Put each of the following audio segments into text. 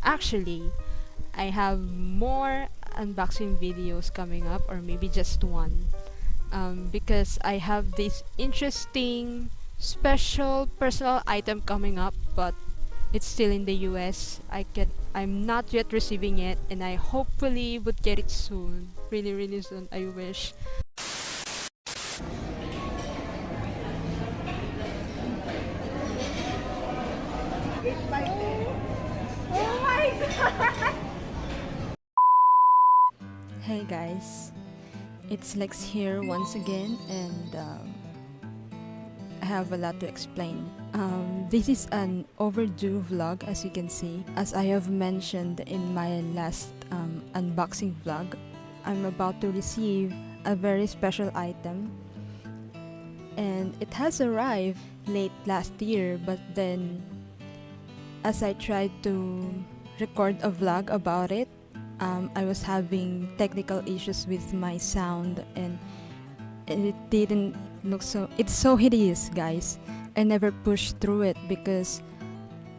Actually, I have more unboxing videos coming up, or maybe just one, because I have this interesting special personal item coming up, but it's still in the US. I'm not yet receiving it, and I hopefully would get it soon. Really, really soon, I wish. Oh my god! Hey guys, it's Lex here once again, and I have a lot to explain. This is an overdue vlog, as you can see. As I have mentioned in my last unboxing vlog, I'm about to receive a very special item, and it has arrived late last year, but then as I tried to record a vlog about it, I was having technical issues with my sound, and it didn't look so. It's so hideous, guys. I never pushed through it because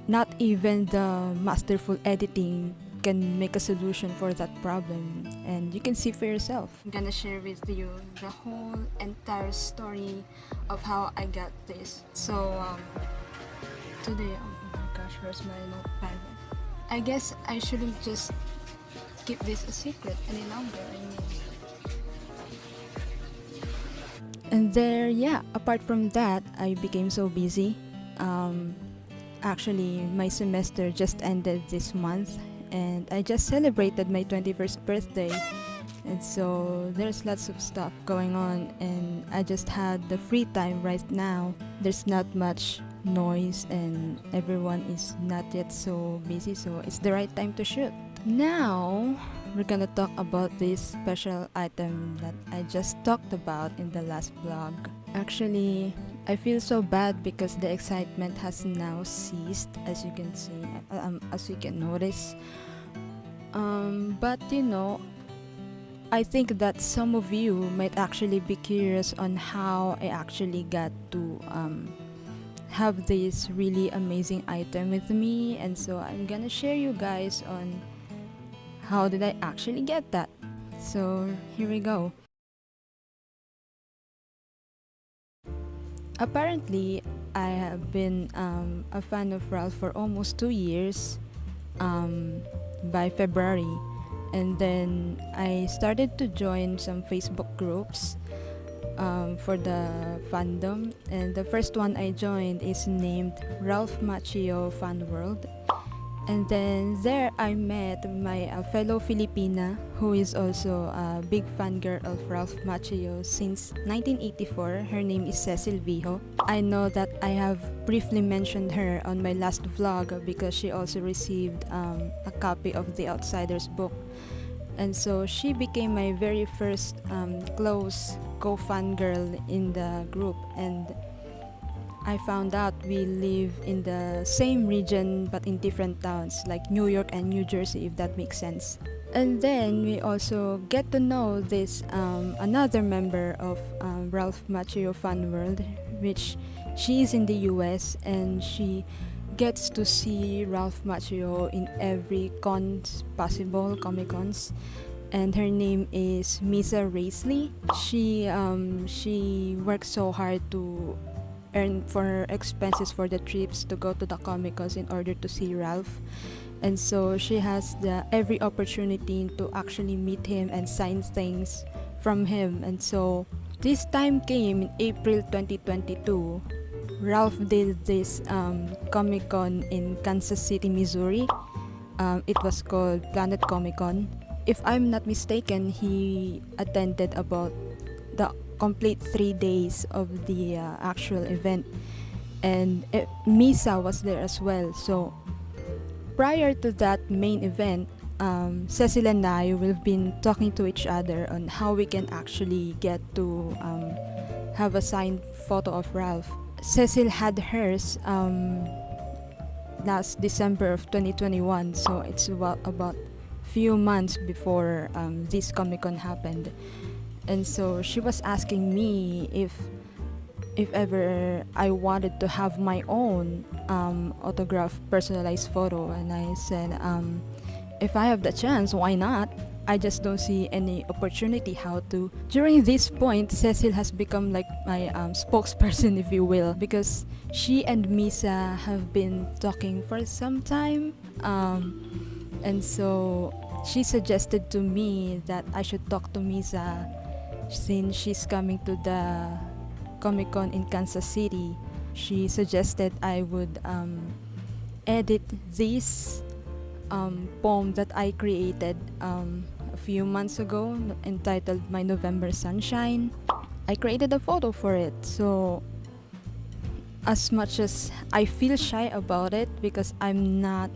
not even the masterful editing can make a solution for that problem, and you can see for yourself. I'm gonna share with you the whole entire story of how I got this. So today, oh my gosh, where's my notepad? I guess I shouldn't just keep this a secret any longer. And there, yeah, apart from that, I became so busy. Actually, my semester just ended this month, and I just celebrated my 21st birthday. And so there's lots of stuff going on, and I just had the free time right now. There's not much noise, and everyone is not yet so busy, so it's the right time to shoot. Now, we're gonna talk about this special item that I just talked about in the last vlog. Actually, I feel so bad because the excitement has now ceased, as you can see, as you can notice. But you know, I think that some of you might actually be curious on how I actually got to have this really amazing item with me, and so I'm gonna share you guys on how did I actually get that. So here we go. Apparently, I have been a fan of Ralph for almost 2 years, by February, and then I started to join some Facebook groups for the fandom, and the first one I joined is named Ralph Macchio Fan World. And then there I met my fellow Filipina who is also a big fangirl of Ralph Macchio since 1984. Her name is Cecil Vijo. I know that I have briefly mentioned her on my last vlog because she also received a copy of The Outsider's book. And so she became my very first close co-fangirl in the group, and I found out we live in the same region but in different towns, like New York and New Jersey, if that makes sense. And then we also get to know this another member of Ralph Macchio Fan World, which she is in the US, and she gets to see Ralph Macchio in every cons possible, Comic Cons. And her name is Missa Raisley. She works so hard to earn for her expenses for the trips to go to the Comic Cons in order to see Ralph. And so she has the every opportunity to actually meet him and sign things from him. And so this time came in April 2022. Ralph did this Comic Con in Kansas City, Missouri. It was called Planet Comic Con. If I'm not mistaken, he attended about the complete 3 days of the actual event, and Misa was there as well. So prior to that main event, Cecil and I will been talking to each other on how we can actually get to have a signed photo of Ralph. Cecil had hers last December of 2021, so it's about few months before this Comic Con happened. And so she was asking me if if ever I wanted to have my own autograph personalized photo, and I said, if I have the chance, why not? I just don't see any opportunity how to. During this point, Cecil has become like my spokesperson, if you will, because she and Missa have been talking for some time. And so she suggested to me that I should talk to Missa since she's coming to the Comic Con in Kansas City. She suggested I would edit this poem that I created a few months ago entitled My November Sunshine. I created a photo for it. So as much as I feel shy about it because I'm not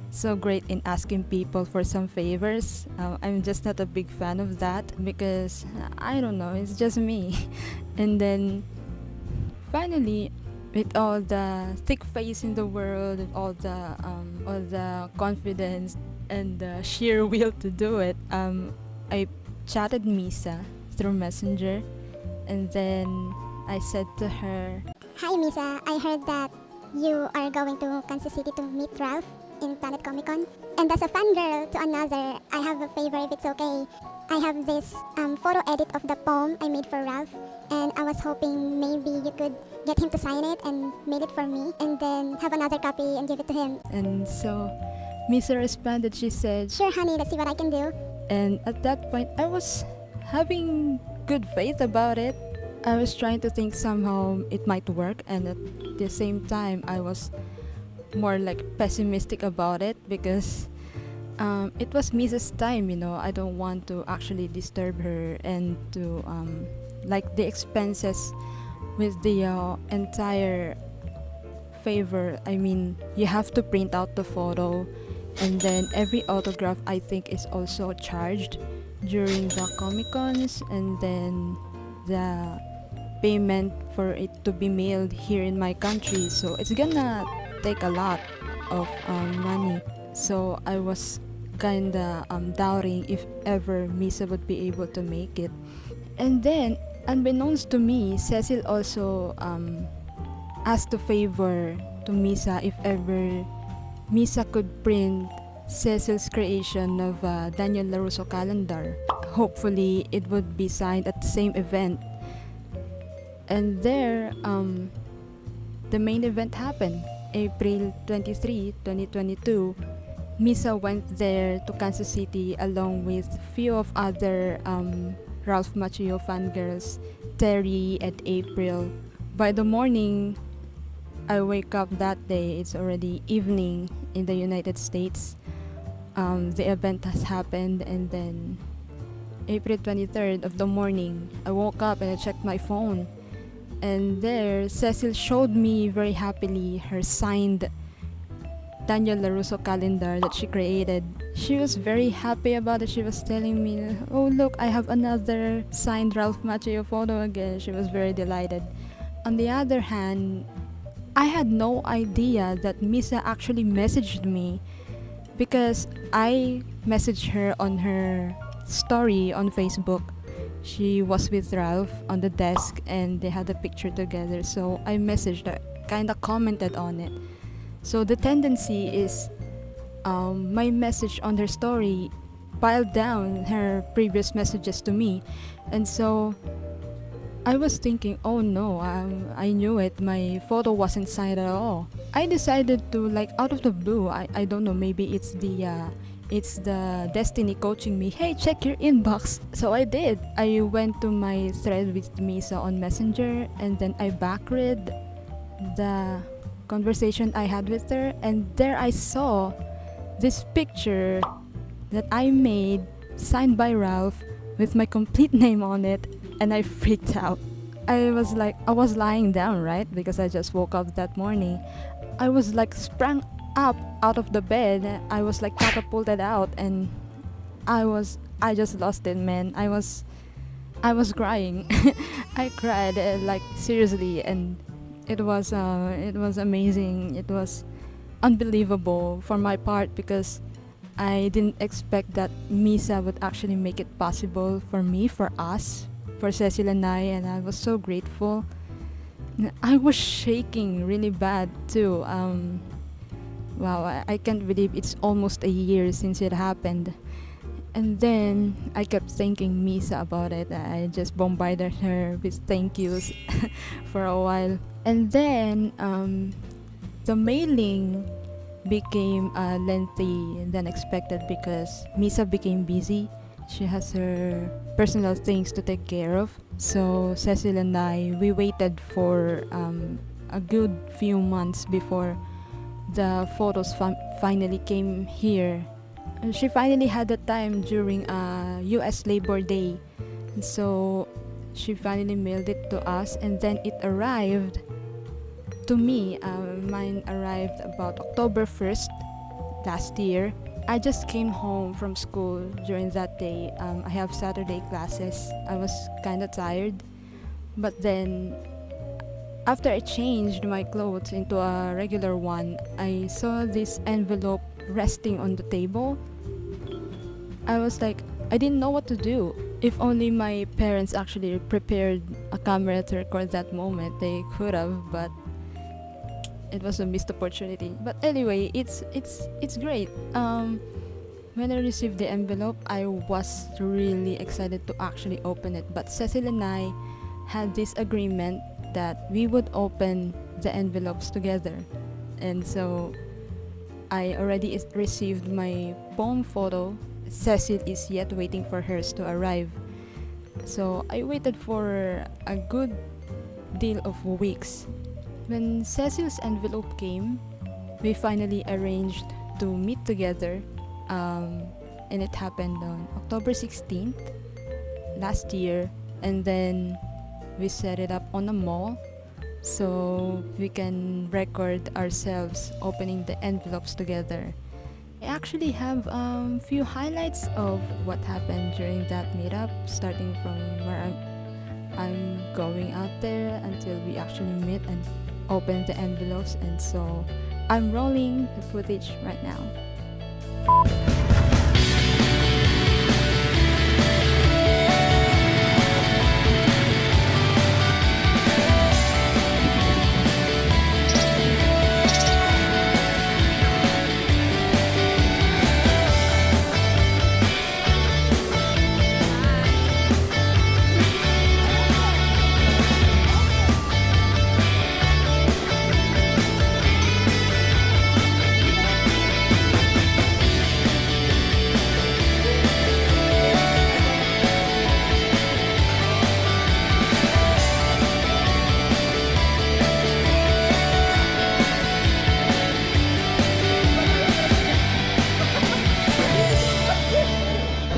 so great in asking people for some favors, I'm just not a big fan of that because I don't know, it's just me. And then finally, with all the thick face in the world, and all the confidence and the sheer will to do it, I chatted Missa through Messenger, and then I said to her, Hi Missa, I heard that you are going to Kansas City to meet Ralph in Planet Comic Con. And as a fangirl to another, I have a favor if it's okay. I have this photo edit of the poem I made for Ralph, and I was hoping maybe you could get him to sign it and mail it for me, and then have another copy and give it to him. and so Missa responded. She said, Sure honey, let's see what I can do. and at that point I was having good faith about it. I was trying to think somehow it might work, and at the same time I was more like pessimistic about it because it was Missa's time, I don't want to actually disturb her and to like the expenses with the entire favor. I mean, you have to print out the photo, and then every autograph I think is also charged during the Comic Cons, and then the payment for it to be mailed here in my country, so it's gonna take a lot of money. So I was kinda doubting if ever Missa would be able to make it. And then, unbeknownst to me, Cecil also asked a favor to Missa if ever Missa could print Cecil's creation of Daniel LaRusso calendar. Hopefully, it would be signed at the same event. And there, the main event happened. April 23, 2022, Missa went there to Kansas City along with few of other Ralph Macchio fangirls, Terry and April. By the morning, I wake up that day, it's already evening in the United States. The event has happened, and then April 23rd of the morning, I woke up and I checked my phone. And there, Cecil showed me very happily her signed Daniel LaRusso calendar that she created. She was very happy about it. She was telling me, oh look, I have another signed Ralph Macchio photo again. She was very delighted. On the other hand, I had no idea that Missa actually messaged me because I messaged her on her story on Facebook. She was with Ralph on the desk and they had a picture together, so I messaged her, kinda commented on it. So the tendency is my message on her story piled down her previous messages to me, and so I was thinking, oh no, I knew it, my photo wasn't signed at all. I decided to, like, out of the blue, I don't know, maybe it's the destiny coaching me, hey, check your inbox. So I did. I went to my thread with Missa on Messenger, and then I backread the conversation I had with her, and there I saw this picture that I made signed by Ralph with my complete name on it, and I freaked out. I was lying down, right? Because I just woke up that morning. I was like sprang up out of the bed. I was like catapulted out, and I just lost it, man. I was crying. I cried like seriously, and it was amazing. It was unbelievable for my part because I didn't expect that Missa would actually make it possible for me, for us, for Cecil and I was so grateful. I was shaking really bad too. Wow, I can't believe it's almost a year since it happened. And then I kept thanking Misa about it. I just bombarded her with thank yous for a while. And then the mailing became lengthy than expected because Misa became busy. She has her personal things to take care of. So Cecil and I, we waited for a good few months before the photos finally came here. And she finally had the time during US Labor Day. And so she finally mailed it to us, and then it arrived to me. Mine arrived about October 1st last year. I just came home from school during that day. I have Saturday classes. I was kind of tired. But then, after I changed my clothes into a regular one, I saw this envelope resting on the table. I was like, I didn't know what to do. If only my parents actually prepared a camera to record that moment, they could have, but it was a missed opportunity. But anyway, it's great. When I received the envelope, I was really excited to actually open it. But Cecil and I had this agreement that we would open the envelopes together, and so I already received my poem photo. Cecil is yet waiting for hers to arrive. So I waited for a good deal of weeks. When Cecil's envelope came, we finally arranged to meet together, and it happened on October 16th last year. And then we set it up on a mall so we can record ourselves opening the envelopes together. I actually have few highlights of what happened during that meetup, starting from where I'm going out there until we actually meet and open the envelopes. And so I'm rolling the footage right now.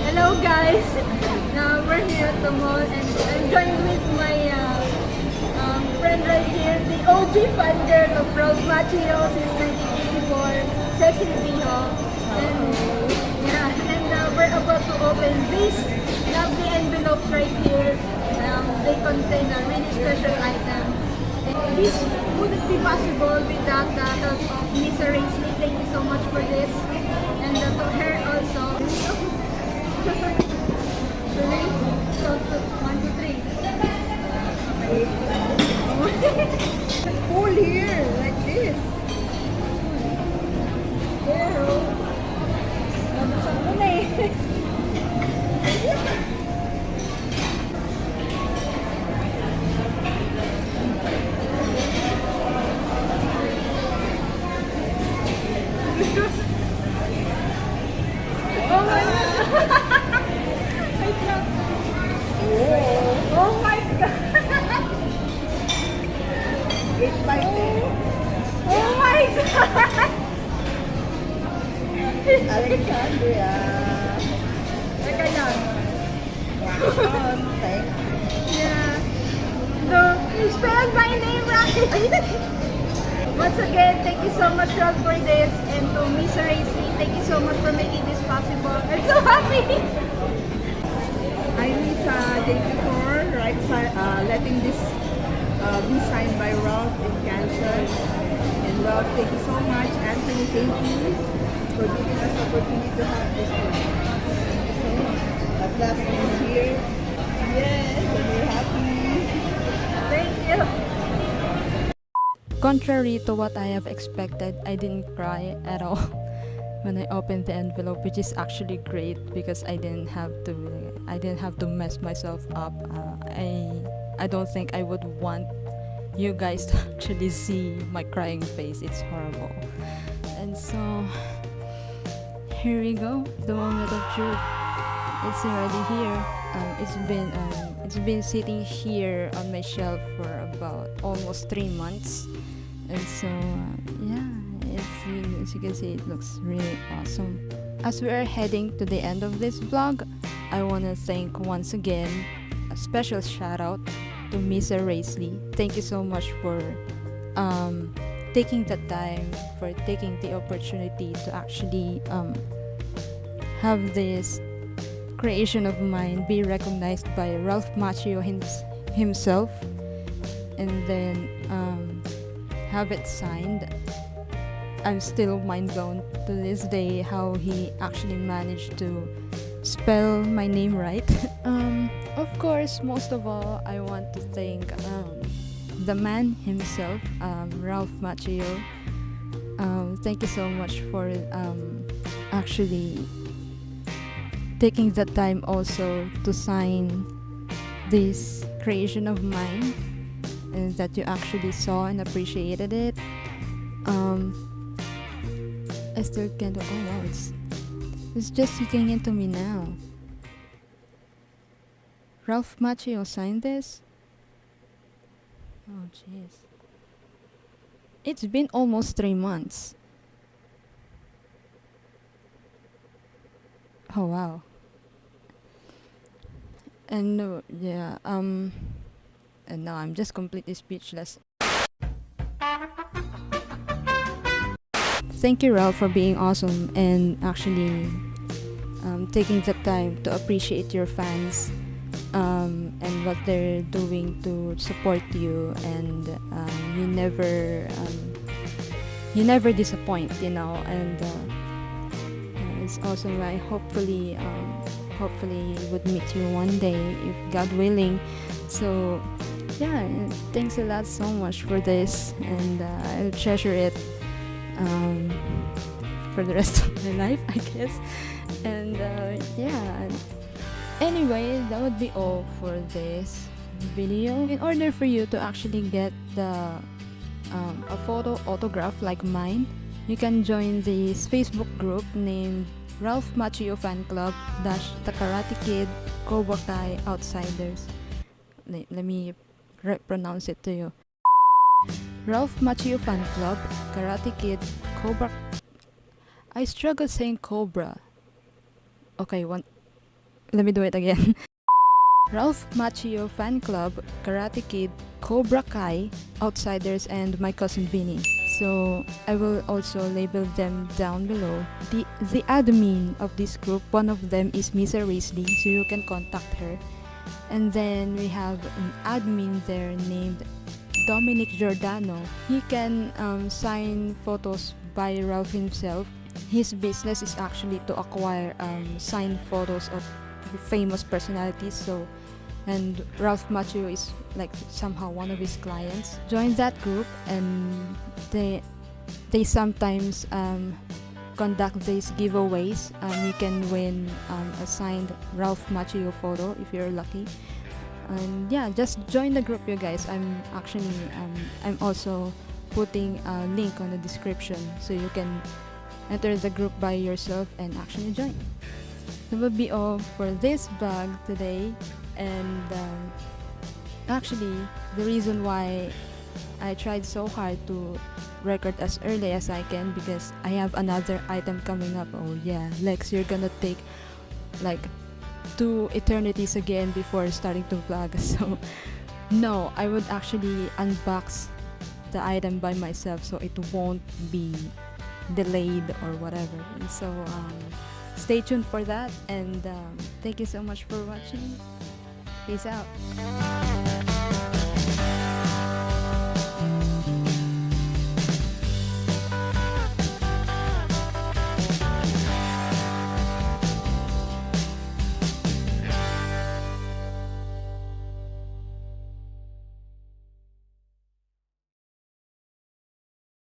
Hello guys! Now we're here at the mall and I'm joined with my friend right here, the OG fan girl of Ralph Macchio since 1984, Cecil Biho. And we're about to open these lovely envelopes right here. They contain a really special item. And this wouldn't be possible without the help of Missa Raisley. Thank you so much for this. And to her also. Ready? So, 1, 2, 3. Pull here, like this. Pero, nabuksan ko na eh. Oh my God! Oh my God! It's my thing. Oh my God! Alexandria. Teka lang. Wow, thanks. Yeah. No, you spelled my name right. Once again, thank you so much, Ralph, for this. And to Missa Raisley, thank you so much for making this possible. I'm so happy! I miss day before, right, letting this be signed by Ralph in Kansas. And Ralph, thank you so much. Anthony, thank you for giving us the opportunity to have this one. So, at last it's here. Yes, and we're happy. Thank you. contrary to what I have expected, I didn't cry at all when I opened the envelope, which is actually great because I didn't have to mess myself up. I don't think I would want you guys to actually see my crying face. It's horrible. And so here we go, the moment of truth. It's already here. It's been sitting here on my shelf for about almost 3 months, and so as you can see, it looks really awesome. As we are heading to the end of this vlog, I want to thank once again a special shout out to Missa Raisley. Thank you so much for taking the time, for taking the opportunity to actually have this creation of mine be recognized by Ralph Macchio himself, and then have it signed. I'm still mind blown to this day how he actually managed to spell my name right. Of course, most of all, I want to thank the man himself, Ralph Macchio. Thank you so much for actually taking the time also to sign this creation of mine, and that you actually saw and appreciated it. I still can't. Oh wow, it's just sinking into me now. Ralph Macchio signed this. Oh jeez. It's been almost 3 months. Oh wow. And and now I'm just completely speechless. Thank you, Ralph, for being awesome and actually taking the time to appreciate your fans and what they're doing to support you, and you never disappoint, and it's awesome. I hopefully would meet you one day, if God willing. So yeah, thanks a lot so much for this, and I'll treasure it for the rest of my life, I guess. And anyway, that would be all for this video. In order for you to actually get a photo autograph like mine, you can join this Facebook group named Ralph Macchio Fan Club - The Karate Kid Cobra Kai Outsiders. Let me pronounce it to you. Ralph Macchio Fan Club, Karate Kid, Cobra. I struggle saying Cobra. Okay, let me do it again. Ralph Macchio Fan Club, Karate Kid, Cobra Kai, Outsiders, and my cousin Vinny. So I will also label them down below. The admin of this group, one of them is Missa Raisley, so you can contact her. And then we have an admin there named Dominic Giordano. He can sign photos by Ralph himself. His business is actually to acquire signed photos of famous personalities. And Ralph Macchio is like somehow one of his clients. Join that group, and they sometimes conduct these giveaways. You can win a signed Ralph Macchio photo if you're lucky. And yeah, just join the group, you guys. I'm also putting a link on the description, so you can enter the group by yourself and actually join. That will be all for this vlog today. And actually, the reason why I tried so hard to record as early as I can, because I have another item coming up. Oh yeah, Lex, you're gonna take like 2 eternities again before starting to vlog. So no, I would actually unbox the item by myself, so it won't be delayed or whatever. And so stay tuned for that, and thank you so much for watching. Peace out.